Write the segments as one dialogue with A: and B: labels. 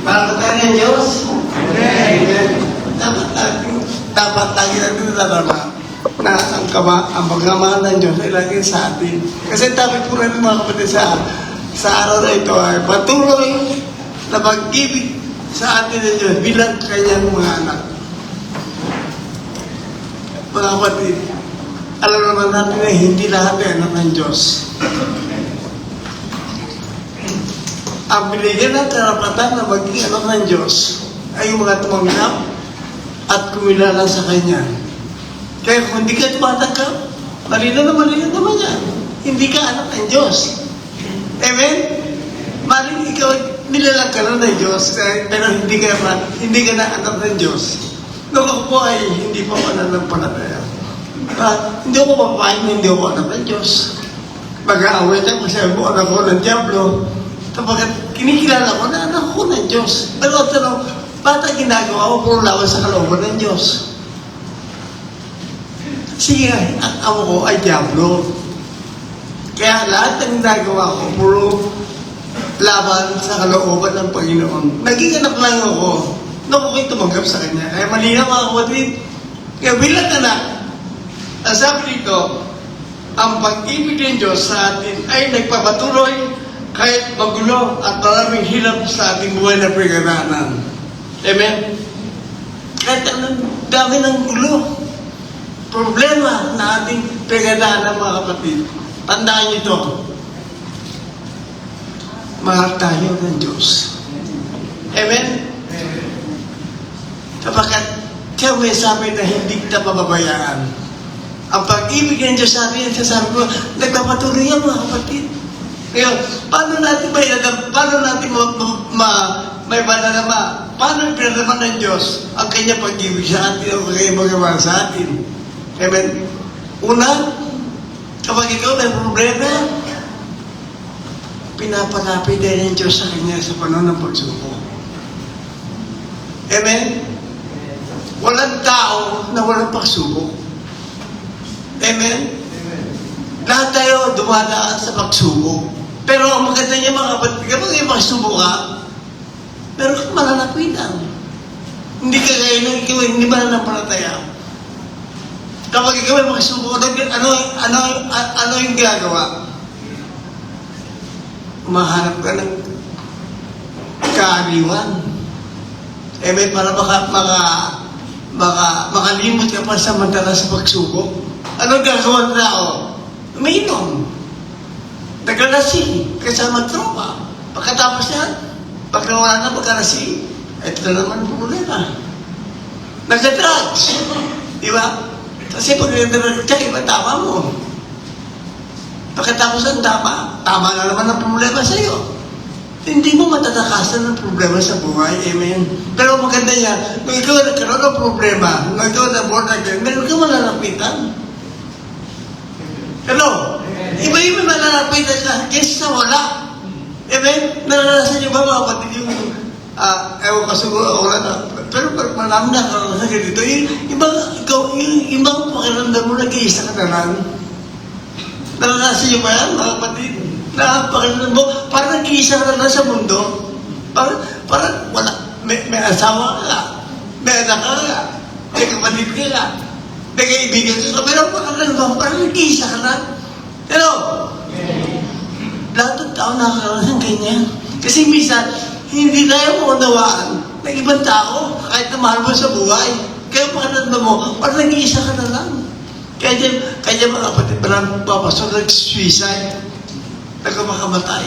A: Para tayo ng Diyos. Amen. Dapat lagi natin nadarama na ang pagmamahal ng Diyos ay lagi sa atin. Kasi dapat po rin mga kapatid sa araw na ito ay patuloy na pag-ibig sa atin ng Diyos bilang kanyang mga anak. Mga kapatid, alam naman natin na hindi lahat ay anak ng Diyos. Ang binigyan ng karapatan na maging anak ng Diyos ay yung mga tumanggap at kumilala sa Kanya. Kaya kung hindi ka tumatanggap, malinaw naman yan. Hindi ka anak ng Diyos. Amen? Maling ikaw, nilalang ka na ng Diyos, pero hindi ka na anak ng Diyos. Nung ako po ay hindi pa ako nananampalataya. Hindi ako papayag na hindi ako anak ng Diyos. Mag-aaway tayo kasi ako anak ko ng Diablo. Kapag kinikilala ko na anak ko ng Diyos. Pero tanong, bata ginagawa ko puro lawan sa kalooban ng Diyos. Sige, ang amo ko ay Diablo. Kaya lahat ng ginagawa ko puro laban sa kalooban ng Panginoon. Naging anak lang ako nung ako'y tumanggap sa Kanya. Kaya malinaw mga kapatid. Kaya bilang anak, ang sabi dito, ang pag-ibig ng Diyos sa atin ay nagpapatuloy kahit magulo at maraming hirap sa ating buhay na pinagdaanan. Amen? Kahit anong dami ng gulo, problema na ating pinagdaanan mga kapatid. Tandaan niyo ito. Mahal tayo ng Diyos. Amen? Kapagkat siya may sabi na hindi kita pababayaan. Ang pag-ibig ng Diyos sa atin, sasabi ko, nagpapatuloy yan mga kapatid. Ngayon, paano natin may panalama? Paano pinalaman ng Diyos ang kanyang pag-ibig sa atin o kanyang magawa sa atin? Amen? Una, kapag ikaw may problema, pinapalapit din ng Diyos sa kanya sa panahon ng pagsubok. Amen? Walang tao na walang pagsubok. Amen? Lahat tayo dumadaan sa pagsubok. Pero ang maganda niya mga kapatid, kapag yung pagsubok ka, meron kang malalapitan. Hindi ka gaya nung ikaw, hindi mananampalataya. Kapag ikaw ay pagsubok, ano yung ginagawa? Mahanap ka ng kaaliwan. Amen? Para makalimot ka pa samantala sa pagsubok. Ano gagawa ng tao? Umiinom. Naglalasing kasama tropa. Pagkatapos yan, pagka wala na pagkalasing, ito na naman ang problema. Nagka-drugs. Di ba? Kasi pag nagka-drugs ka, iba tama mo. Pagkatapos ang tama na naman ang problema sa iyo. Hindi mo matatakasan ng problema sa buhay. Amen. Pero maganda niya, kung ikaw nagkaroon ng problema, kung ikaw na-born again, meron ka malalapitan. Hello? Iba-iba malalapitan ka kaysa sa wala. Amen? Naranasan niyo ba mga kapatid yung ewan ka siguro ako na pero marami na karanasan ka dito. Yung ibang pakiramdam mo nag-iisa ka na lang. Naranasan niyo ba yan mga kapatid? Na pakiramdam mo, parang nag-iisa ka na lang sa mundo. Parang wala. May asawa ka. May anak ka. May kapatid ka. May kaibigan ka. Pero parang nag-iisa ka na. Hello? Lahat ng tao nakakarasan ganyan. Kasi minsan, hindi tayo maunawaan ng ibang tao kahit na mahal mo sa buhay. Kaya pakiramdam mo, parang nag-iisa ka na lang. Kaya mga kapatid, maraming papasok nag-suicide, nagkamakamatay.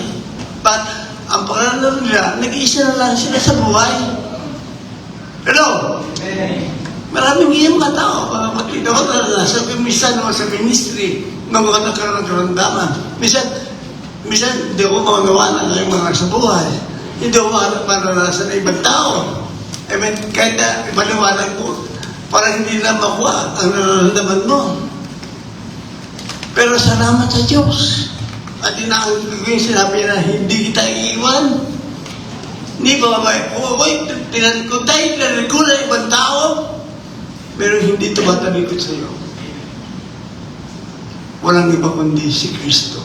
A: But ang pakiramdam nila, nag-iisa na lang sila sa buhay. Hello? Maraming ganyan mga tao, mga kapatid. Ako naranasan ko minsan sa ministry ng mga nagkaroon ng karamdaman. Minsan, hindi ako maunawaan ng mga sa buhay. Hindi ako maranasan ng ibang tao. I mean, kahit na maliwanag ko, parang hindi na makuha ang nararamdaman mo. Pero salamat sa Diyos. At inaangin ko yung sinabi na hindi kita iiwan. Hindi ba tinanong ko na ibang tao, pero hindi tumatalikod sa iyo. Walang iba kundi si Kristo.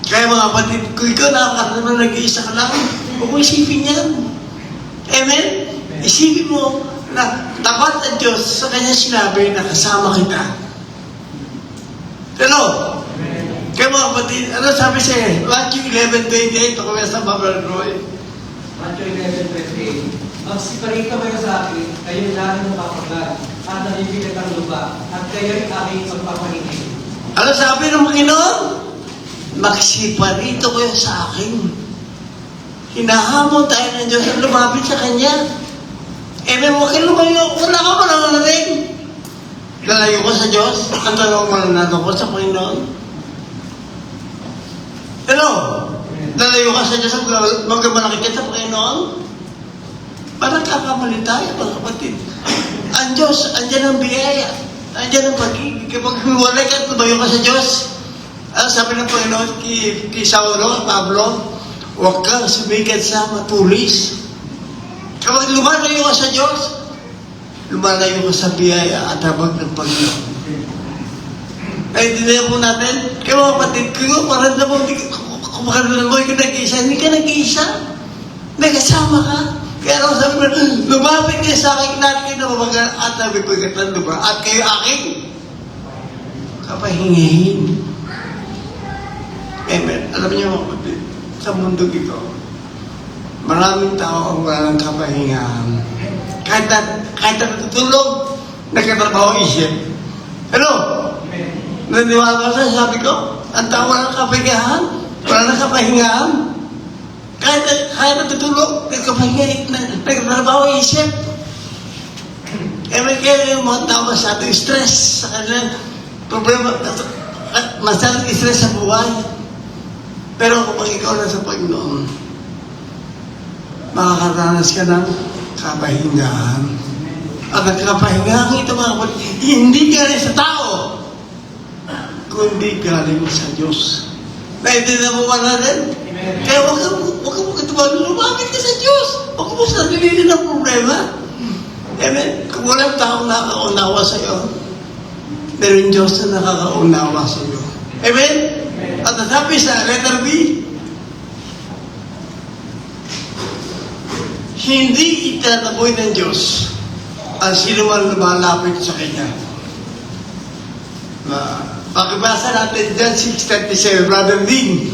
A: Kaya mga kapatid, kung ikaw nakakaraman nag-iisa ka lang, Huwag mo isipin yan. Amen? Isipin mo na tapat ang Diyos sa kanyang sinabi na kasama kita. Hello? Kaya mga kapatid, ano sabi siya? Matthew 11:28, ako may sa Babel Roy.
B: Matthew 11:28. Magsiparito kayo sa akin, kayo lahat ng kapagad, at nabibigat ang lupa, at kayo'y aking pagpapaningin.
A: Ano sabi ng Panginoon? Magsiparito kayo sa akin. Hinahamon tayo ng Diyos at lumapit sa Kanya. Huwag kayo lumayo. Wala ka pa naman rin. Lalayo ko sa Diyos. Ang tanong mananato ko sa Panginoon. Hello? Lalayo ka sa Diyos at magkamalaki ka sa Panginoon? Parang kakamali tayo, mga kapatid. Ang Diyos, andyan ang biyaya. Andyan ang pag-ibig. Kapag huwalay ka at lumayo ka sa Diyos, sabi ng Panginoon kay Saulo at Pablo, huwag kang sumikat sa matulis. Kapag lumalayo ka sa Diyos, lumalayo ka sa biyaya at habag ng Panginoon. Ay, dinaya po natin, kaya mga kapatid, kung maramdaman mo, kung maramdaman mo, ikaw nag-iisa, hindi ka nag-iisa. May kasama ka. Kaya ako sabi mo, lumapit kayo sa akin, lahat kayo na mabagal at nabibigatan, diba? At kayo aking kapahingahin. Amen. Alam niyo mga kapatid, sa mundo ito, maraming tao ang walang kapahingahan. Kahit na natutulog, nagkatrabaho isip. Hello? Naniwala ka sa sabi ko, ang tao walang kapahingahan, walang kapahingahan. Kahit natutulog, nagkatrabaho isip. May kaya yung mga tao masyadong stress sa kanilang problema, masyadong stress sa buhay. Pero kung ikaw na sa Panginoon, makakaranas ka ng kapahingahan. At ang kapahingahan ito, mga kapatid, hindi galing sa tao, kundi galing sa Diyos. Naintindihan mo ba natin? Kaya huwag ka magkatuwa, lumapit ka sa Diyos. Huwag mo sa nilili ng problema. Amen? Kung walang taong nakakaunawa sa iyo, meron Diyos na nakakaunawa sa iyo. Amen? At nasabi sa letter B, hindi itataboy ng Diyos ang sino man lumalapit sa Kanya. Pakibasa natin dyan, 6:37, Brother Dean.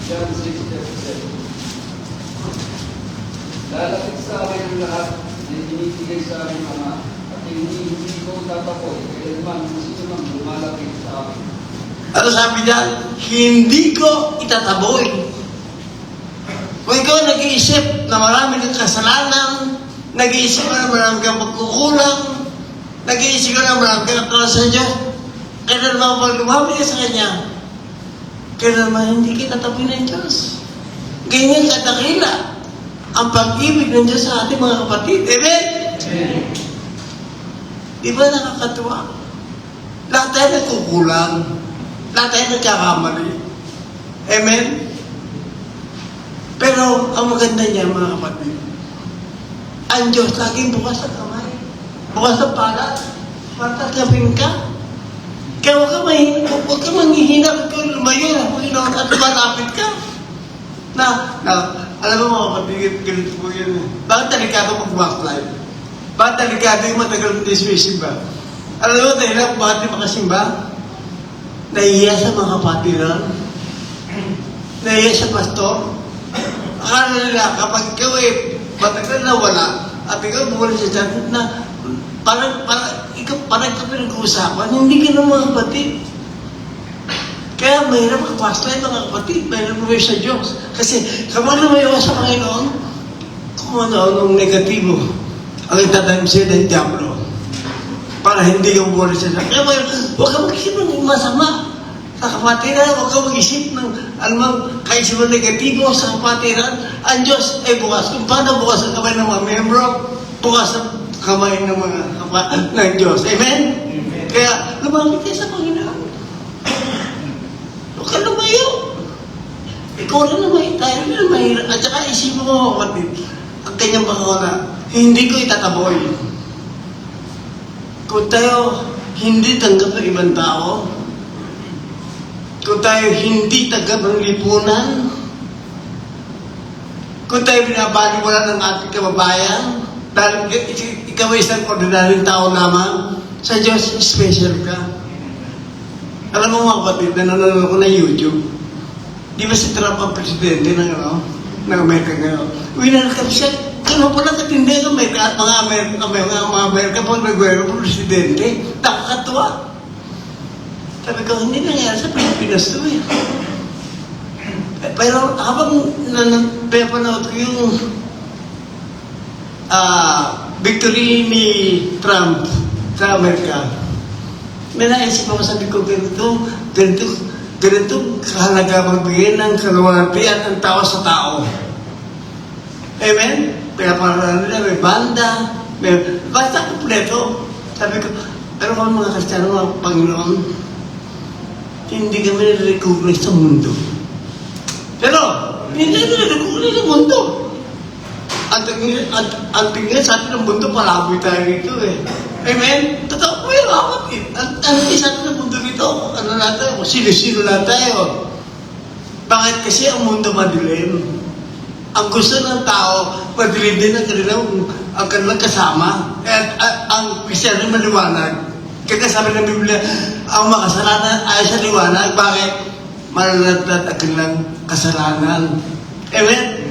B: John 6:37. Lalapit sa akin ang lahat na binibigay sa aking Ama, at hindi ko tatapoy, kailanman kung sino man lumalapit sa akin.
A: Ano sabi niya? Hindi ko itataboy. Kung ikaw nag-iisip na marami kang kasalanan, nag-iisip ka na marami kang pagkukulang, nag-iisip ka na marami kang akala sa Diyos, kaya naman pag lumapit ka sa Kanya, kaya naman hindi kita taboy ng Diyos. Ganyan katakila ang pag-ibig ng Diyos sa ating mga kapatid. Amen? Amen. Di ba nakakatuwa? Lahat tayo nagkukulang. Lahat tayo nagkakamali. Amen? Pero ang maganda niya, mga kapatid, ang Diyos laging bukas ang kamay. Bukas ang palad. Pagkakapin ka. Kaya huwag ka manghihina kung lumayo na Panginoon at malapit ka. Alam mo mga kapatid, ganito po yun. Bakit delikado mag-backlight? Bakit delikado yung matagal ng dismissive ba? Alam mo, dahil ako bakit di makasimba? Nahihiya sa mga kapatiran. Nahihiya sa pastor. Akala nila, kapag ikaw matagal na wala, at ikaw bumalik sa dyan, na parang ka pinag-uusapan, hindi ka ng mga kapatid. Kaya mahirap mag-pastor mga kapatid, mahirap mo sa Diyos. Kasi kapag lumayo ka sa Panginoon, kung ano-anong negatibo, ang itatanim sa'yo ng Diablo, para hindi ka bumalik sa Diyos. Kaya huwag ka mag-isip ng masama sa kapatiran, huwag ka mag-isip ng anumang kaisipan negatibo sa kapatiran. Ang Diyos ay bukas. Kung paano bukas ang kamay ng mga membro, bukas ang kamay ng mga ng Diyos. Amen? Amen. Kaya lumamit kayo sa Panginoon. Huwag ka lumayo. Ikaw na lumayo. Tayo na lumayo. At saka isipin mo mga kapatid, ang kanyang pangawala. hindi ko itataboy. Kung tayo hindi tanggap ng ibang tao, kung tayo hindi tanggap ng lipunan, kung tayo binabaliwala ng ating kababayan, dahil ikaw ay isang ordinaryong tao lamang, sa Diyos, special ka. Alam mo mga kapatid, nanonood ako ng YouTube. Di ba si Trump ang presidente ng Amerika ngayon? Winalcome siya. Ano pala katindi ang Amerika at mga Amerika pag nagwero po presidente. Nakakatuwa. Sabi ko, hindi nangyari sa Pilipinas to eh. Pero habang napapanood ko yung victory ni Trump sa Amerika, may naisip ako, sabi ko, ganito kahalaga magbigay ng kaluwalhatian ng tao sa tao. Amen? Kaya para nila, may banda, basta kompleto. Sabi ko, pero kung mga Kristiyano, mga Panginoon, hindi kami nare-recognize sa mundo. Pero, hindi nare-recognize sa mundo. Ang tingin sa atin ng mundo, palaboy tayo dito eh. Amen? Totoo po yung kapatid. Ang tingin sa atin ng mundo dito, ano na tayo, sino-sino lang tayo. Bakit kasi ang mundo madilim? Ang gusto ng tao, madilim din ang kanilang kasama. At ang Kristiyano maliwanag. Kaya sabi ng Biblia, ang makasalanan ay sa liwanag. Bakit? Malalatad ang kanilang kasalanan. Amen?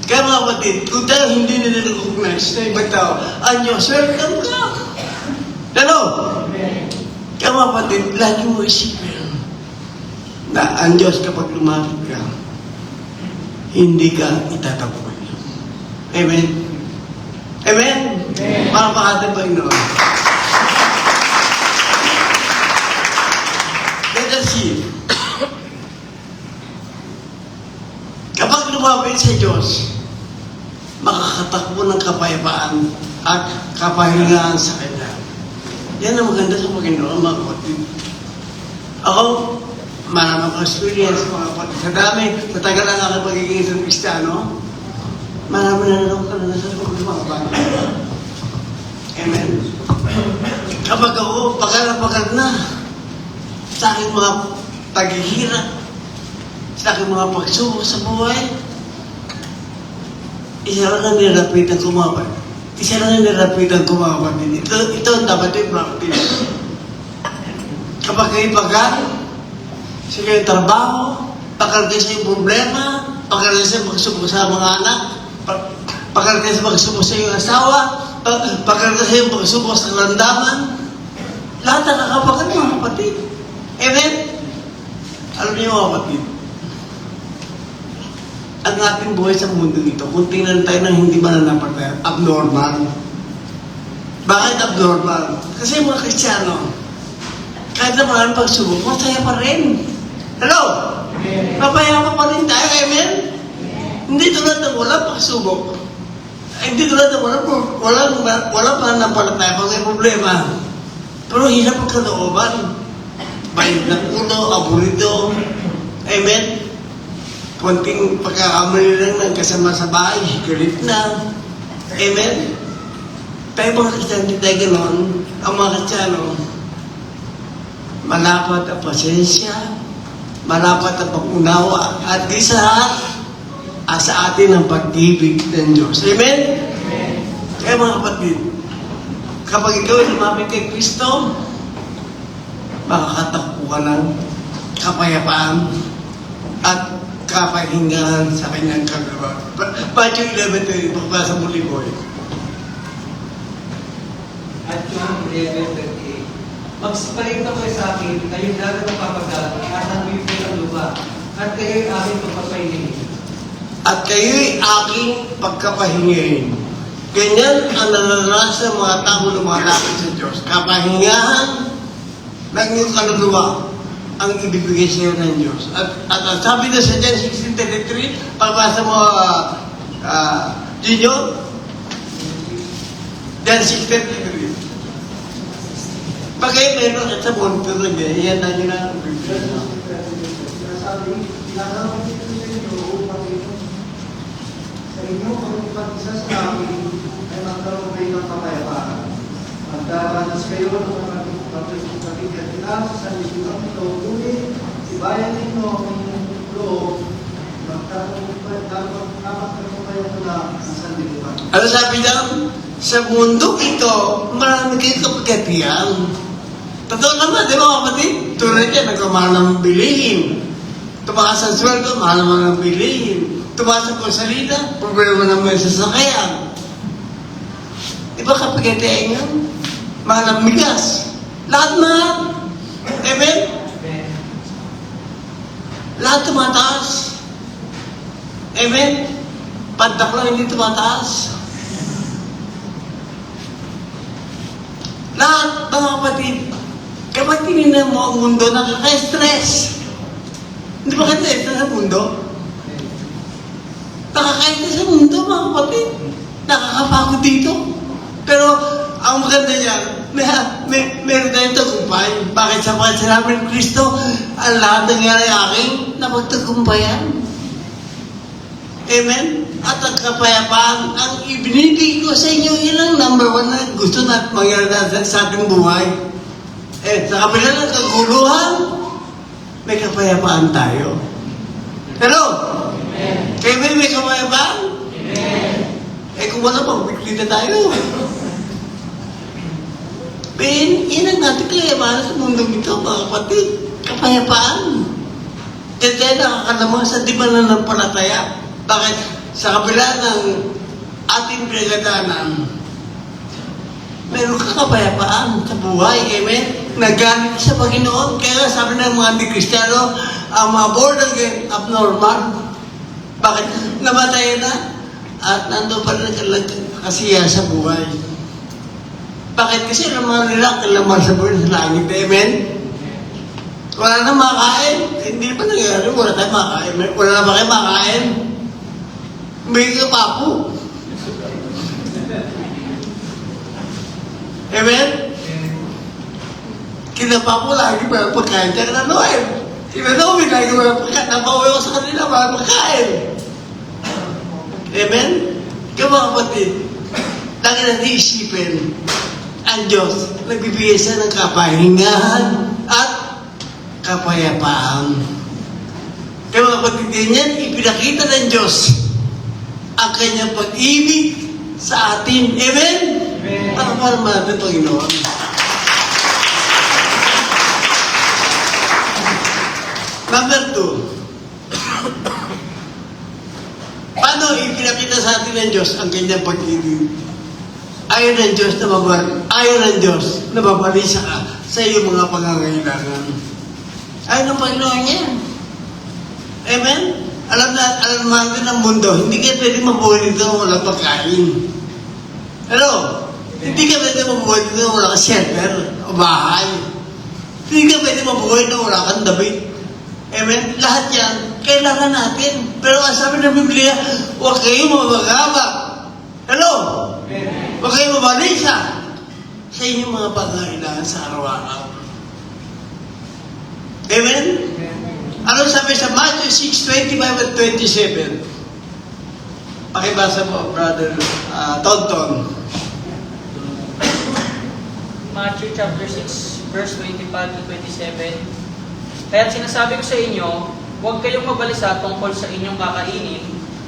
A: Kaya mga kapatid, kung tayo hindi nire-recognize na ibang tao, Diyos, welcome ka. Hello? Kaya mga kapatid, lagi mo isipin na ang Diyos kapag lumapit ka, hindi ka itataboy. Amen? Amen? Para pakatan ba yun? Let us see. Kapag lumapit sa Diyos, makakatakbo ng kapayapaan at kapahingahan sa Kanya. Yan ang maganda sa Panginoon, mga kapatid. Ako, maraming ko experience, mga kapatid. Sa dami, sa tagal ang aking pagiging isang Kristiyano, marami na lang ako na sa mga bata. Amen. Kapag ako, pagkala na, sa aking mga paghihirap, sa aking mga pagsubok sa buhay, isa lang ang nirapitan kumapag. Isa lang ang nirapitan kumapag. Ito ang dapat yung practice. Kapag kayo pagkain, sa kayong trabaho, pagkalagay sa iyong problema, pagkalagay sa pagsubok sa mga anak, pagkalagay sa pagsubok sa iyong asawa, pagkalagay sa iyong pagsubok sa kalandaman, lahat ang kakapagan mga kapatid. Amen? Alam niyo mga kapatid, ang ating buhay sa mundo ito, kung tingnan tayo ng hindi mananampalataya, abnormal. Bakit abnormal? Kasi mga Kristiyano, kahit na maraming pagsubok, masaya pa rin. Hello? Mapayama pa rin tayo, amen? Hindi tulad ng walang pagsubok. Hindi tulad ng walang mananampalataya pag may problema. Pero hirap ang kalooban. Bayad ng ulo, aburido. Amen? Konting pagkakamali lang ng kasama sa bahay, galit na. Amen? Tayo mga Kristiyano, hindi tayo ganon. Ang mga Kristiyano, malapat ang pasensya, malapat ang pag-unawa, at isa sa atin ang pag-ibig ng Diyos. Amen? Kaya mga kapatid, kapag ikaw ay lumapit kay Kristo, makakatakbo ka ng kapayapaan at kapahingahan sa kanyang kagawa. Matthew 11:3, pagbasa muli ko eh.
B: At John 11:38, magsipalinta kayo sa akin, kayong lahat ng papagano, at ang bibig ng lupa, at kayo'y aking pagpapahingahin.
A: At kayo'y aking pagkapahingahin. Ganyan ang naranasan ng mga tao lumalapit sa Diyos. Kapahingahan ng iyong kaluluwa ang ibibigay sa iyo ng Diyos. At sabi na sa John 16:33, pagbasa mo, Junior, John 16:33. Bagay meron at sa monitor na niya, iyan na nyo na ang Biblia.
C: Sabi, pinakawin ito sa inyo upang ito sa inyo ang pag-isa sa akin ay magkaroon kayo ng kapayapaan. Magdaranas kayo ng mga pagkakatikan sa sanlibutan ito, ngunit sibayan ninyo ang inyong loob, magkaroon kayo na ang sanlibutan.
A: Ano sabi lang? Sa mundo ito, marami kayong kapagkatiyan. Totoo naman, di ba kapatid? Tulad yan, nagkamahal ng bilihin. Tumakas ang sweldo, mahal naman ng bilihin. Tumakas ang konsalida, problema naman sa sasakyan. Di ba kapagkatiyan yan? Mahal ng bigas. Lahat mahal. Amen? Lahat tumataas. Amen? Pantak lang hindi tumataas. Lahat, mga kapatid, kapag tinignan mo ang mundo, nakaka-stress. Hindi ba ka-stress sa mundo? Nakaka-stress sa mundo, mga kapatid. Nakakapagod dito. Pero, ang maganda niyan, meron tayong tagumpay. Bakit sapagkat sinabi ng Kristo, ang lahat nangyari aking napagtagumpayan. Amen? At ang kapayapaan, ang ibinibigay ko sa inyo, ilang number one na gusto natin mangyari sa ating buhay. Sa kabila ng kaguluhan, may kapayapaan tayo. Pero, kayo may kapayapaan? Kung wala pa, bigli na tayo. Yan ang natin kayamanan sa mundong ito, mga kapatid. Kapayapaan. Kaya tayo nakakalamang sa di mananampalataya. Bakit? Sa kabila ng ating pinagdaanan, meron ka kapayapaan sa buhay. Amen? Nagaling sa Panginoon. Kaya sabi ng mga anti-Kristiyano, ang mga born again, abnormal. Bakit? Namatay na at nandun pa rin kasiya sa buhay. Bakit? Kasi naman nila kailangan sa buhay sa langit. Amen? Wala na makain. Hindi pa nangyari. Wala tayong makain. Wala na ba kayo makain? May kapapo. Amen? Kinapapo lagi ba pagkain? Kaya na Noel. Kinanomi lagi ba pagkain? Napauwi ko sa kanila ba pagkain? Amen? Kaya mga kapatid, lagi natin isipin, ang Diyos, nagbibigay siya ng kapahingahan at kapayapaan. Kaya mga kapatid din yan, ipinakita ng Diyos ang kanyang pag-ibig sa atin. Amen?
B: Amen.
A: Para natin, Panginoon. Number 2. Paano ipinakita sa atin ng Diyos ang kanyang pag-ibig? Ayaw ng Diyos na mabalisa ka sa iyong mga pangangailangan. Ayaw ng Panginoon yan. Amen? Alam natin ng mundo, hindi ka pwede mabuhay dito kung walang pagkain. Hello? Hindi ka pwede mabuhay dito kung wala kang shelter o bahay. Hindi ka pwede mabuhay na wala kang damit. Amen? Lahat yan, kailangan natin. Pero ang sabi ng Biblia, huwag kayo mamagabag. Hello? Huwag kayo mabalisa sa inyong mga pangangailangan sa araw-araw. Amen? Ano sabi sa Matthew 6:25 at 27? Pakibasa mo, Brother Tonton.
D: Matthew chapter 6, verse 25 to 27. Kaya't sinasabi ko sa inyo, huwag kayong mabalisa tungkol sa inyong kakainin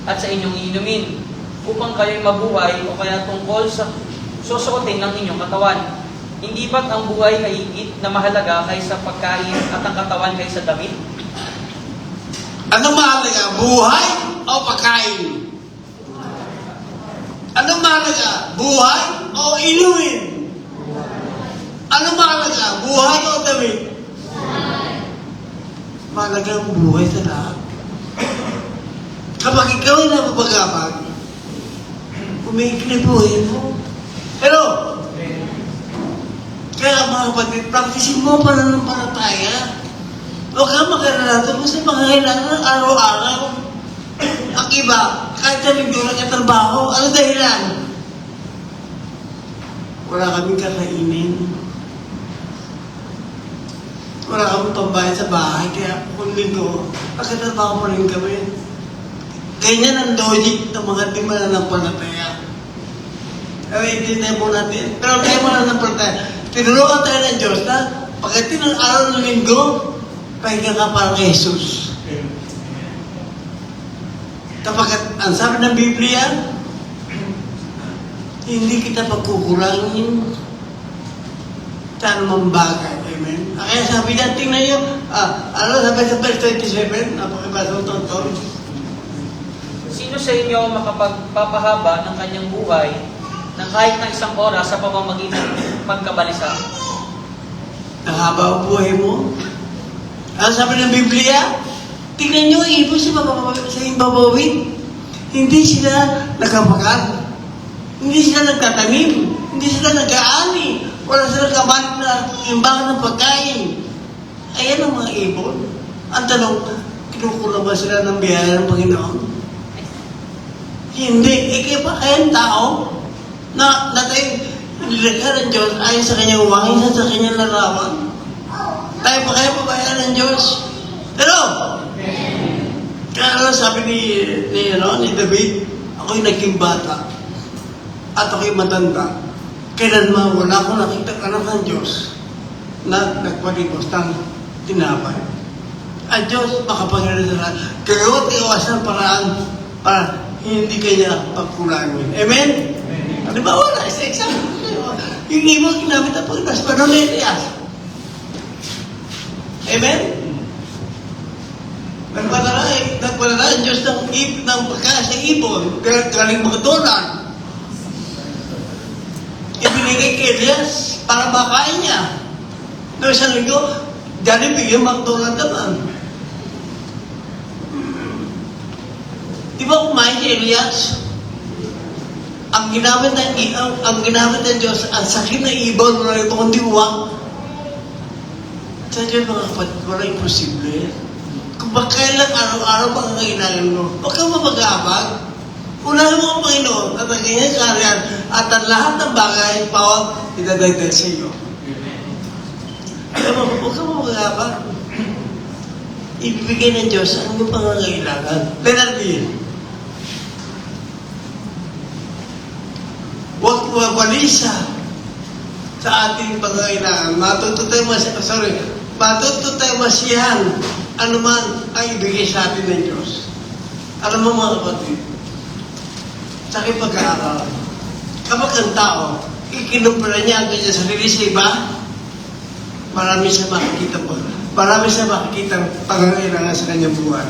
D: at sa inyong inumin, upang kayo'y mabuhay o kaya tungkol sa susuotin ng inyong katawan. Hindi ba't ang buhay ay higit na mahalaga kaysa pagkain at ang katawan kaysa damit?
A: Anong mahalaga? Buhay o pagkain? Anong mahalaga? Buhay o inumin? Anong mahalaga? Buhay o damit? Mahalaga ang buhay sa lahat. Kapag ikaw ay napapagabag, umiikli buhay mo. Pero, kaya mga kapatid, practicein mo pananampalataya. Huwag kang makaranato mo sa pangangailangan araw-araw. Ang iba, kahit na linggo na katrabaho, ano dahilan? Wala kaming kakainin. Wala kaming pambayad sa bahay, kaya kung linggo, nagkatrabaho pa rin kami. Ganyan ang logic ng mga di mananampalataya. Pero intindihan po natin. Pero tayo mananampalataya. Tinuruan tayo ng Diyos na pagdating ng araw ng linggo, pahinga ka para kay Jesus. Kapag ang sabi ng Biblia, hindi kita pagkukulangin sa anumang bagay. Amen? Kaya sabi niya, tingnan niyo, sabi sa verse 27, napakibasa ko ito.
D: Sino sa inyo makapagpapahaba ng kanyang buhay ng kahit na isang oras sa pamamagitan ng pagkabalisa?
A: Nahaba ang buhay mo. Ang sabi ng Biblia, tingnan niyo ang ibon sa imbabawin. Hindi sila nagkapagal. Hindi sila nagtatanim. Hindi sila nag-aani. Wala sila kabalit na imbangan ng pagkain. Ayan ang mga ibon. Ang tanong, kinukulang ba sila ng biyaya ng Panginoon? Hindi. Kaya pa kayang tao na tayo nilagyan ng Diyos ayon sa kanyang uwangin at sa kanyang larawan. Tayo pa kaya pabayaan ng Diyos? Pero, kaya sabi ni David, ako'y naging bata at ako'y matanda. Kailanman wala akong nakita anak ng Diyos na nagpalimos ng tinapay. Ang Diyos makapangyarihan sa lahat. Gagawa at iwasan ng paraan para hindi kanya pagkulangin. Amen? Di ba wala? Isa example kayo. Yung ibang ginamit ang Panginoon sa panahon ni Elias. Amen? Nagpadala ang Diyos ng pagkain sa ibon. Galing McDonald's. Ibinigay kay Elias para makain niya. Noong isang linggo, dyan bigyan McDonald's naman. Di ba kumain si Elias? Ang ginamit ng Diyos, ang sakit na ibon, wala ito kundi uwang. Sa Diyos mga kapatid, wala imposible. Kung kailan araw-araw pang kailangan mo, huwag kang mapag-aabag. Unahin mo ang Panginoon at ang kanyang karyan at ang lahat ng bagay, bawat idadagdag sa iyo. Kaya huwag kang mapag-aabag. Ibibigay ng Diyos ang iyong pangangailangan. Penalty. Huwag walisa sa ating pangangailangan. Matuto tayo masiyahan anuman ang ibigay sa atin ng Diyos. Alam mo mga kapatid, sa aking pag-aaral, kapag ang tao, ikinumpara niya ang kanyang sarili sa iba, marami siya makikita pangangailangan sa kanyang buhay.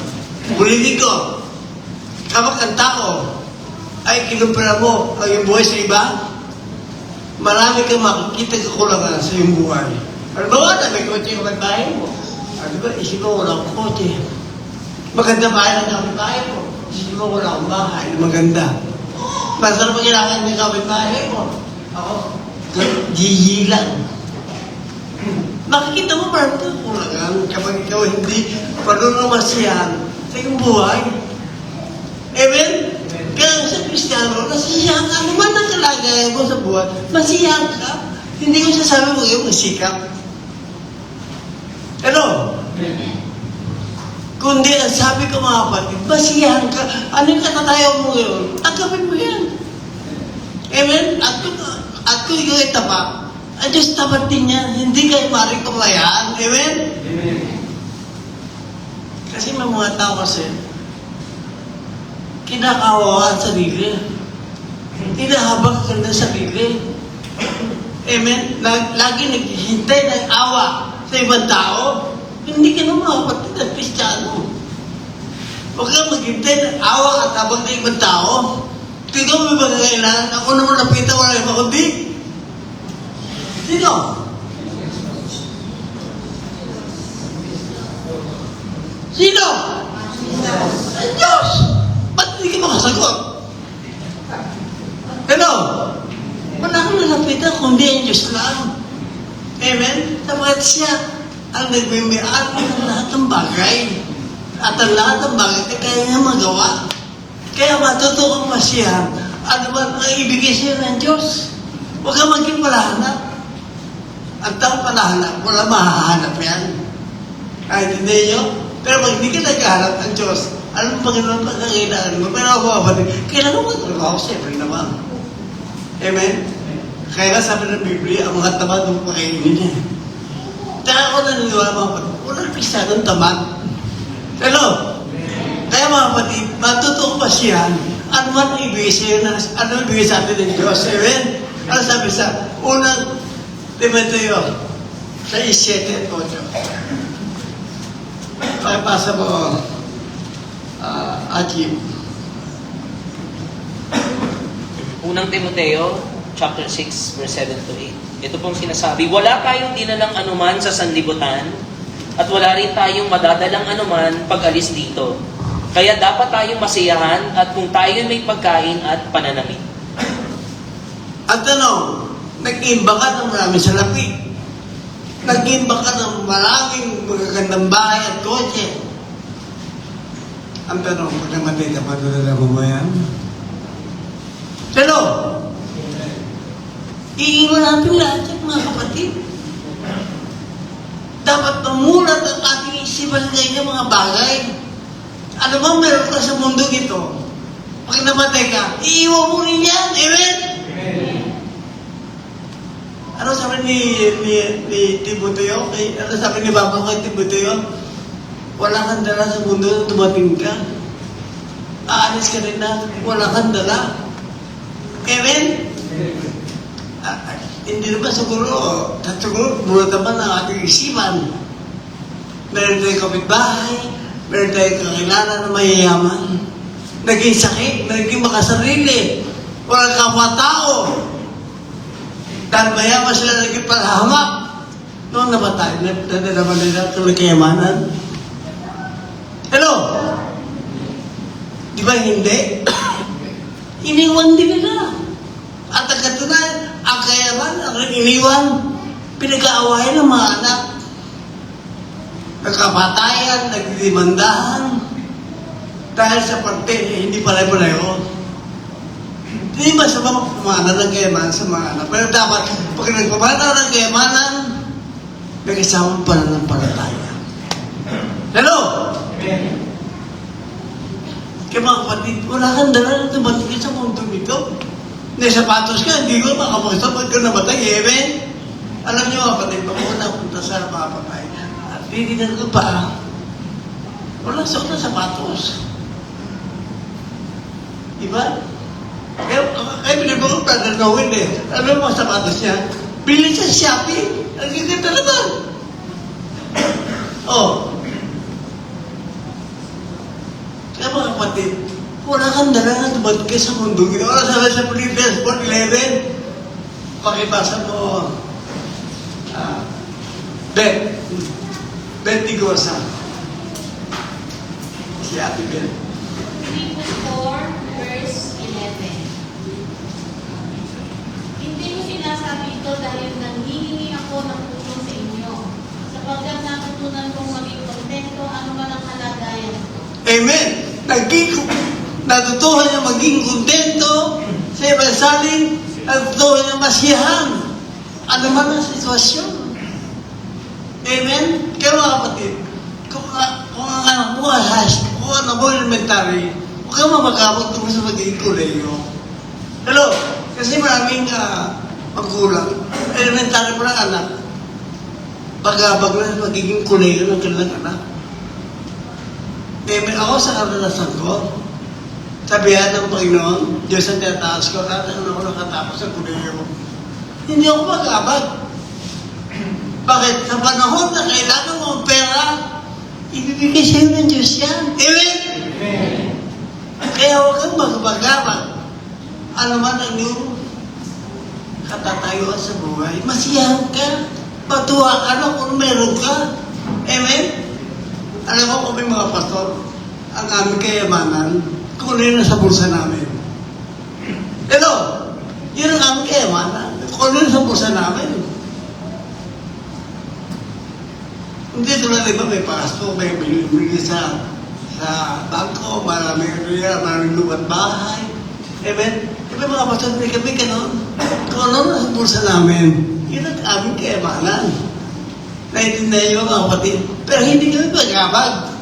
A: Ulitin ko, kapag ang tao ay kinumpara mo ang iyong buhay sa iba, marami kang makikita kakulangan sa iyong buhay. Halimbawa na may kotse yung bahay mo. Diba, isip mo wala akong kotse. Maganda bahay ng kapitbahay mo. Isip mo wala akong bahay. Maganda. Masarap ang kailangan ng kapitbahay mo. Ako, gigi lang. Makikita mo parang kakulangan kapag ikaw hindi panunumasihan sa iyong buhay. Amen? Kaya sa Kristiyano, nasiyahan ka. Ano man ang kalagayan mo sa buhay, masiyahan ka. Hindi ko sasabi mo yung masikap. Ano? Kundi ang sabi ko mga kapatid, masiyahan ka. Ano yung katatayaw mo ngayon? Tanggapin mo yan. Amen? At kung ikaw ay tapat, ang Diyos tapat din yan. Hindi kayo maaaring pamayaan. Amen?
B: Amen.
A: Kasi may mga tao kasi, kinakawawa ang sarili. Hinahabang ka ng sarili. Amen? Lagi naghihintay ng awa sa ibang tao. Hindi ka naman kapatid at Kristiyano. Huwag kang maghintay ng awa at habang ng ibang tao. Tingnan mo may pagkakailangan. Ako naman napita, wala iba kundi. Sino? Sino? Ang Diyos! Ba't hindi ka makasagot? Ano? Wala akong nalapitan kundi ang Diyos lang. Amen? Sapagat siya ang nagbibiaan ng lahat ng bagay. At ang lahat ng bagay ay kaya niya magawa. Kaya matuto kang masiyahan. Ano ba ang ibigay siya ng Diyos? Huwag kang maging palahanap. Ang taong palahanap, wala mahahanap yan. Ay, hindi nyo? Pero pag hindi ka naghahanap ng Diyos, Alam mo, Panginoon, pagkakailangan mo. Pero ako, kapatid, kailangan mo trabaho, siyempre naman. Amen? Kaya nga sabi ng Biblia, ang mga tamad ng pakainin niya. Kaya ako naniniwala, mga kapatid, walang pisa ng tamad. Hello? Kaya mga kapatid, matutuwa pa siya, ano man ang ibigay sa'yo, ano ang ibigay sa atin ng Diyos. Amen? Ano sabi sa unang Timoteo, sa 7 at 8. Pakipasa mo, Ajib.
E: Unang Timoteo, chapter 6, verse 7 to 8. Ito pong sinasabi, wala tayong dinalang anuman sa sanlibutan at wala rin tayong madadalang anuman pag-alis dito. Kaya dapat tayong masiyahan at kung tayo may pagkain at pananamit.
A: At nag-imba ka ng maraming salapi. Nag-imba ka ng maraming magagandang bahay at kotse. Ang tanong, pag namatay ka, madadala mo ba yan? Hello? Iiwan natin lahat yan, mga kapatid. Dapat mamulat ang ating isipan sa ganyan mga bagay. Ano bang meron ka sa mundo ito? Pag namatay ka, iiwan mo rin yan. Amen? Ano sabi ni Timoteo? Ano sabi ni Baba kay Timoteo? Wala kang dala sa mundo na dumating ka. Aalis ka rin na wala kang dala. Amen? Hindi naman siguro mula naman ang ating isipan. Meron tayong kapitbahay, meron tayong kakilala na mayayaman. Naging sakit, naging makasarili. Walang kapwa-tao. Dahil mayaman sila naging palahamak. Noong namatay, nadalaman nila ang kayamanan. Hello? Di ba hindi? Iniwan din nila. At ang katunayan, ang kayaman, ang iniwan, pinag-aawayan ng mga anak. Nagkapatayan, nagdimandahan. Dahil sa parte, hindi pala-palayo. Hindi ba sa mga pumana ng kayamanan sa mga anak? Pero dapat, pag nagpamana ng kayamanan, may kasamang pananampalataya. Hello?
B: Amen.
A: Kaya mga kapatid, wala kang dala na tumatingin sa mundo nito. May sapatos ka, hindi ko makapagsapat ka namatay. Amen? Alam niyo mga kapatid, pag punta sa mga patay, at tininan ko pa, walang suot na sapatos. Diba? Kaya binibang ko pa nanawin eh. Ano yung mga sapatos niya? Bili sa Shopee. Ang gaganda naman. Oh. Kaya mga kapatid, wala kang dala na tumatid ka sa mundo. Wala sabi sa Philippians 4:11. Pakibasa mo. Bet Tigosa. Si Ate Ben.
F: Philippians 4, verse 11. Hindi mo sinasabi ito dahil nanghihingi ako ng tulong sa inyo. Sapagkat natutunan kong maging kontento ano man ang kalagayan ko.
A: Amen. Natutuhan niya maging kontento sa ebansaling, natutuhan niya masiyahan. Ano man ang sitwasyon. Amen? Kaya mga kapatid, kung ang anak mo ay high school, kung ano mo elementary, huwag kang mamagamot kung sa magiging koleyo. Hello? Kasi maraming magulang, elementary mo lang anak, pagabag na magiging koleyo ng kanilang anak. Amen. Ako sa karanasan ko, sabihan ng Panginoon, Diyos ang tinataas ko, lahat ng ako nakatapos sa kuliyo. Hindi ako mag-abad. Bakit? Sa panahon na kailangan mo ang pera, ibibigay sa'yo ng Diyos yan. Amen?
B: Amen.
A: Kaya huwag kang mag-abad. Ano man ang iyong katatayuan sa buhay, masiyahan ka, matuwa ka na kung meron ka. Amen? Alam mo kung may mga pastor, ang aming kayamanan, kung ano yun sa bulsa namin. Hello? Yun ang aming kayamanan. Kung ano yun sa bulsa namin. Hindi tulad iba, may pasto, may binili sa bangko, maraming lubat bahay. Amen? Diba mga pastor, may kami ganon. Kung ano sa bulsa namin, yun ang aming kayamanan. Naiintindihan niyo mga kapatid. Pero hindi kami pag-abag.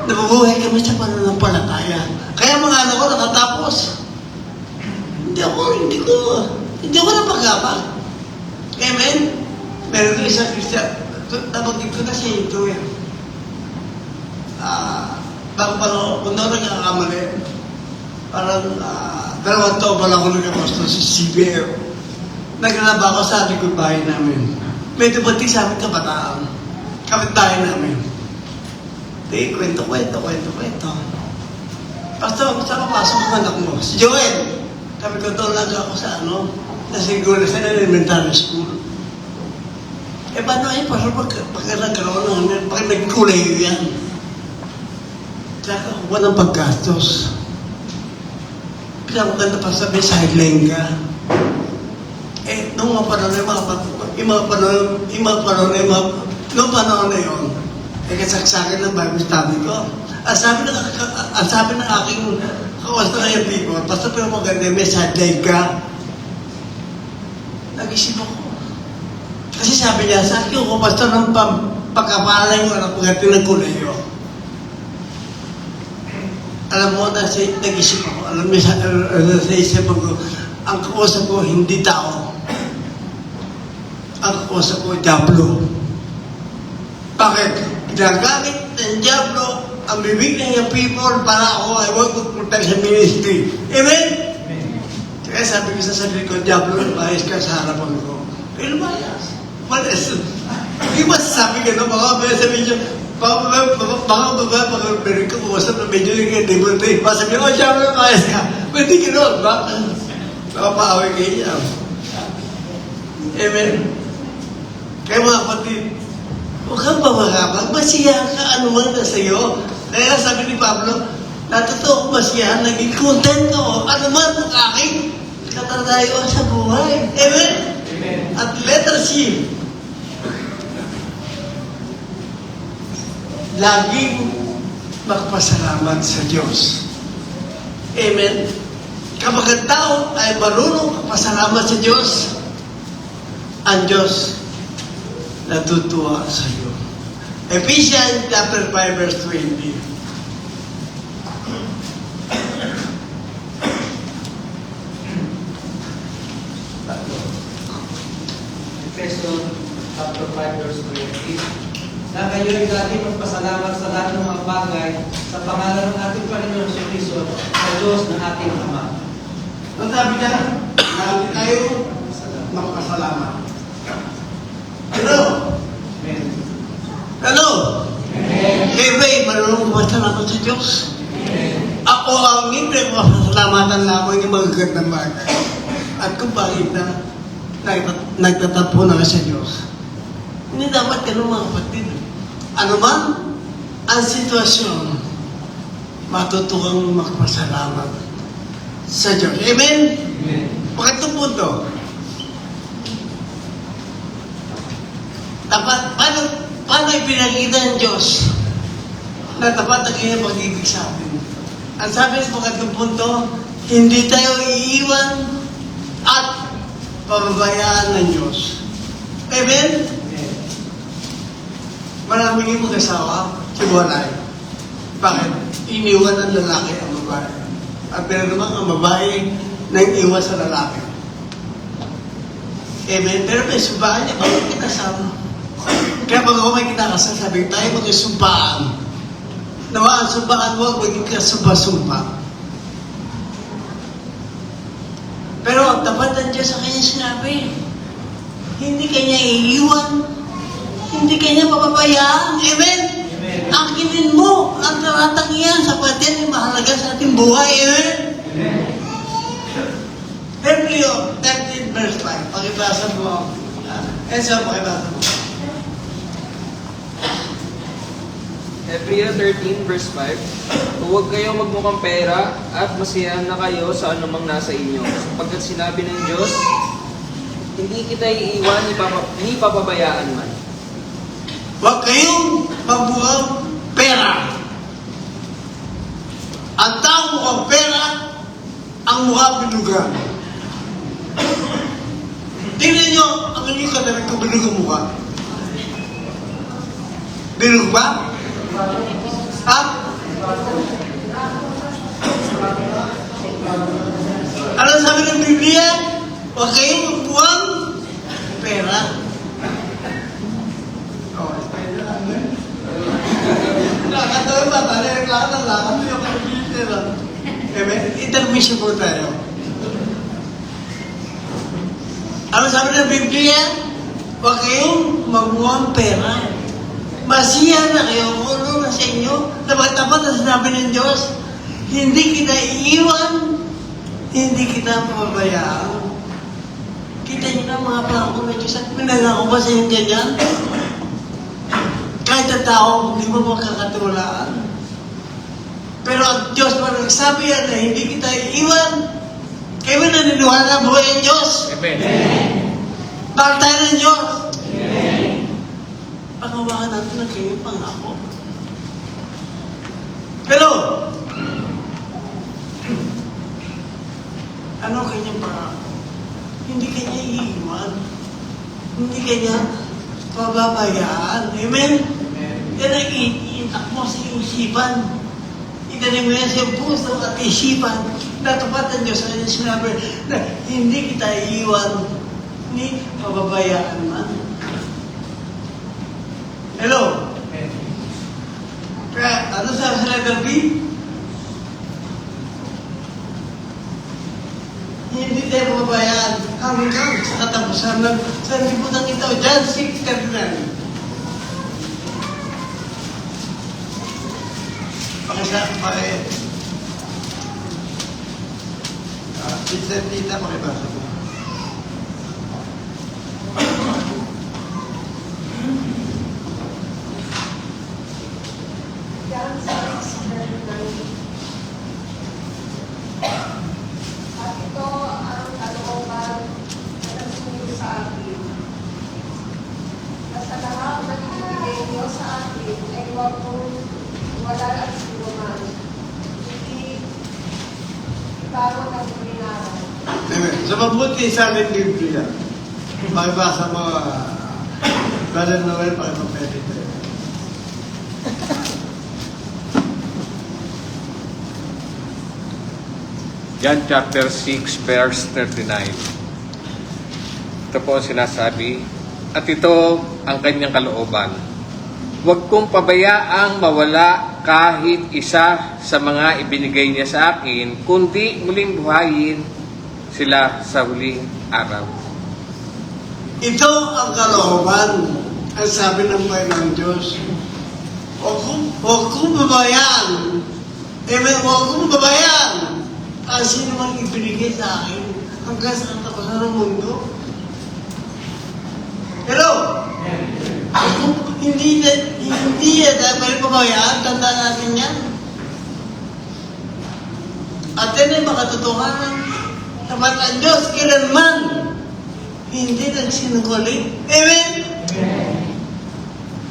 A: nabubuhay kami sa pananampalataya. Kaya mga anak ko nakatapos. Hindi ko napagabang. Amen? Meron ko isang Christian, nabanggit ko na siya ito eh. Bago pa kung na nagkakamali, parang 2 taon pa lang ako nagkaposto sa CBM. Naglalaba ako sa likod bahay namin. May dumating sa amin kabataan. Kapit-bahay namin. Di, kwento. Basta pasok ang anak mo. Si Joel. Sabi ko, doon lang ako sa nasiguro sa elementary school. Paano pasok pag nagkaroon pag nagkulay yan? Tsaka, walang paggastos. Pinakaganda pa sabi, sideline ka. Nung mga panahon na yun, kasaksakin ng Bible study ko. Ang sabi ng aking kawas na yung people, basta pero maganda, may sideline ka. Nag-isip ako. Kasi sabi niya, sa akin ko, basta ng pagkapalan yung anak pagkati ng kuleyo. Alam mo, nag-isip ako. Alam mo, sa isip ko, ang kausap ko, hindi tao. Ang kausap ko, diablo. Bakit? Ginagamit ng diablo ang bibig ng yung people para ako ay huwag magpunta sa ministry. Amen? Kaya sabi ko sa sarili ko, diablo, lumayas ka sa harapan ko. Eh, lumayas. Malas. Hindi ba sabi ka, baka sabi niyo, baka meron ka pumasap na medyo yung hindi. Baka sabi niyo, diablo, lumayas ka. Pwede gano'n, ba? Nakapaaway kayo niya. Amen? Kaya mga kapatid, huwag kang pamagabang, masiyahan ka anuman na sa'yo. Kaya sabi ni Pablo, natuto ko masiyahan, naging content ko, anuman ang aking katardayo sa buhay. Amen?
B: Amen.
A: At letter C, laging magpasalamat sa Diyos. Amen? Kapag ang tao ay marunong magpasalamat sa Diyos, ang Diyos natutuwa sa iyo. Ephesians chapter 5 verse 20.
B: Ephesians chapter 5 verse 20. Na kayo'y dati magpasalamat sa lahat ng mga bagay sa pangalan ng ating Panginoon si Kristo sa Diyos na ating Ama.
A: Ang sabi niya, lagi tayo magpasalamat. Ano?
B: Amen.
A: Ano?
B: Amen.
A: Kaya marunong magpasalamat sa Diyos. Ako ang hindi mapasalamatan lamang yung magagandang bagay. At kung bakit na nagtatapo na sa Diyos. Hindi dapat ganun mga kapatid. Ano man ang sitwasyon, matutukang magpasalamat sa Diyos. Amen?
B: Amen.
A: Pakitong punto. Dapat, paano ipinakita ng Diyos na dapat ang kanyang pag-ibig sa atin? Ang sabi sa pakitong punto, hindi tayo iiwan at pababayaan ng Diyos. Amen?
B: Amen.
A: Maraming yung mag-asawa, siwalay. Bakit? Iniwan ang lalaki ang babae. At meron naman ang babae nang iwan sa lalaki. Amen? Pero may subahan niya, bakit kinasama? Kaya pag ako may kinakasal, sabi tayo mag-isumpaan. Nawa ang sumpaan mo, maging kasumpa-sumpa. Pero tapat ang Diyos sa kanya sinabi, hindi kanya iiwan, hindi kanya papabayaan. Amen?
B: Amen.
A: Akinin mo ang taratang iyan sapagkat yan ay mahalaga sa ating buhay. Amen?
B: Amen.
A: Hebreo 13 verse 5. Pakibasa mo. Enzo, pakibasa mo.
G: Hebrew 13 verse 5, huwag kayong magmukhang pera at masiyahan na kayo sa anumang nasa inyo. Sapagkat sinabi ng Diyos, hindi kita iiwan ni papabayaan man.
A: Huwag kayong magmukhang pera. Ang tao mukhang pera, ang mukha binugan. Tingnan nyo, ang inyong kadalag ko bilog ang mukha. Bilog ba? Ha? Ano sabi ng Biblia? Huwag kayong magbuwang pera. Oh, nakakatawa ba? Lakad ang lakad mo yung pera. Amen? Intermission po tayo. Ano sabi ng Biblia? Huwag kayong magbuwang pera. Masiyahan na kayo kung ano na sa inyo. Tapat-tapat na sinabi ng Diyos, hindi kita iiwan, hindi kita pababayaan. Kita niyo na mga pangako ng Diyos at pinangako ba sa inyo ganyan? Kahit ang tao, hindi mo makakatulaan. Pero ang Diyos pa nagsabi yan na hindi kita iiwan. Kayo ba naniniwala na buhay ang Diyos?
G: Amen.
A: Bakit tayo ng Diyos? Pagawakan natin na kayo pangako. Pero, ano kanyang pangako? Hindi kanya iiwan. Hindi kanya pababayaan. Amen? Yan ang itakbo sa isipan. Itanim mo yan sa puso at isipan. Natapat ang Diyos sa kanyang sinabi na hindi kita iiwan ni pababayaan man. Hello? Kaya, ano sa letter B? Hindi tayo mababayaan hanggang sa katapusan ng sanlibutan ito. John 6:39. Tita, pakibasa po.
H: John 6:39. At ito ang kalooban na nagsunod sa akin. Na sa lahat ng ibigay niyo sa akin ay huwag mong wala at sinuman. Hindi bago ng pinaran.
A: Amen. Sa mabuti sa aming Biblia, makibasa mo, Brother Noel, pakipapedit tayo.
I: John chapter 6 verse 39. Ito po ang sinasabi, at ito ang kanyang kalooban. Huwag kong pabayaang mawala kahit isa sa mga ibinigay niya sa akin, kundi muling buhayin sila sa huling araw.
A: Ito ang kalooban, ang sabi ng buhay ng Diyos. Huwag kong babayaan. Amen, huwag kong babayaan. Ang sino mang ibinigay sa akin hanggang sa katapusan ng mundo. Pero, hindi dapat pabayaan, tandaan natin yan. At yan ay makatotohanan. Dapat ang Diyos kailanman hindi nagsinungaling. Amen?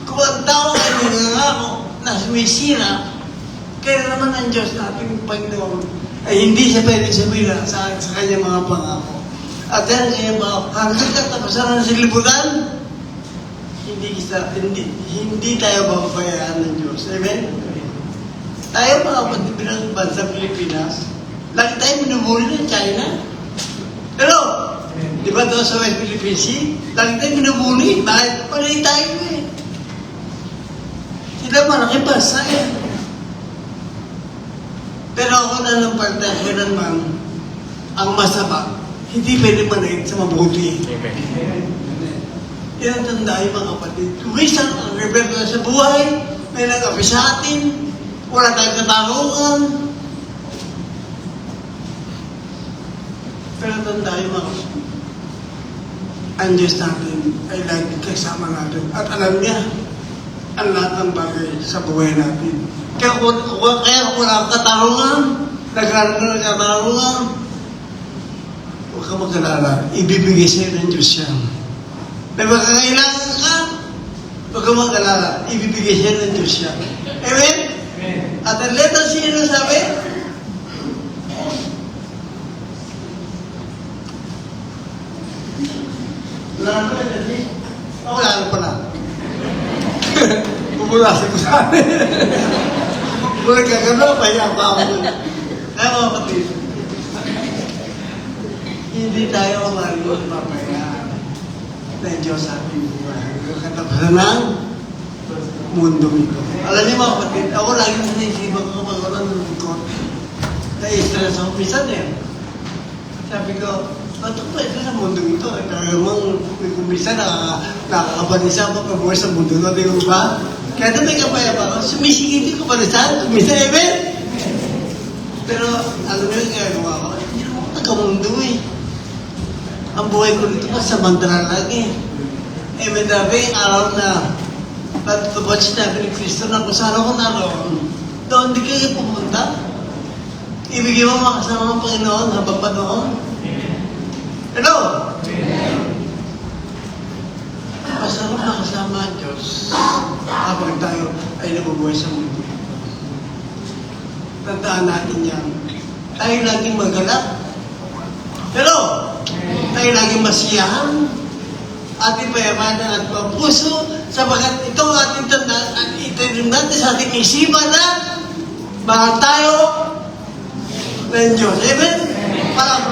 A: Kung ang tao ay nangangako na sumisira, kaya naman ang Diyos nating Panginoon ay hindi siya pwede sumira sa kanyang mga pangako. At yan kaya hanggang katapusan ng silibutan, hindi tayo mapabayaan ng Diyos. Amen? Tayo mga pagbibilang bansa Pilipinas, lagi tayo minumuli ng China. Pero, di ba doon sa West Philippine Sea, lagi tayo minumuli. Bakit? Panay tayo eh. Sila malaki bansa eh. Pero ako na ng partahiran man, ang masama, hindi pwede manayin sa mabuti. Yan ang tandaan mga kapatid. Kung isang ang rebelde sa buhay, may nag-api sa atin, wala tayong katarungan. Pero tandaan mga kapatid, ang Diyos natin ay lagi kasama natin. At alam niya ang lahat ng bagay sa buhay natin. Kaya kung wala kang katarungan, nagkaroon ka ng katarungan, huwag ka mag-alala, ibibigay sa'yo ng Diyos yan. May magkakailangan ka, huwag ka mag-alala, ibibigay sa'yo ng Diyos yan. Amen? At ang letter C, ano sabi? Wala na pala, letter C? Wala na pala. Bubulasin ko sa akin. Wala ka gano'n, payapa ako. Kaya mga kapatid, hindi tayo marunong mamaya na Diyos sa ating buhay. Katapasan ng mundo ito. Alam niyo mga kapatid, ako lagi sinisipan ko kapag ako nalulungkot. Na-stress ako. Minsan sabi ko, ba't ako pa ito sa mundo ito? Talagang kung minsan nakakabanisa ako pag sa mundo na, di ba? Kaya na may kapayapa ako, sumisigit ko panisan, minsan, amen? Pero alam niyo yung ginagawa ko, hindi naman ako taga-mundo eh. Ang buhay ko dito pa samantala lang eh. Amen, dabi, araw na patutubad sinabi ni Kristo na kung saan ako naroon, doon di kayo pumunta. Ibigay mo makasama ng Panginoon habang pa doon. Hello? Masarap na kasama ang Diyos habang tayo ay nabubuhay sa mundo. Tandaan natin yan. Tayo laging magalak. Hello? Tayo laging masiyahan. Ating payamanan at mapuso sapagkat ito ang ating tandaan at itinim natin sa ating isipan na mahal tayo ng Diyos. Amen? Para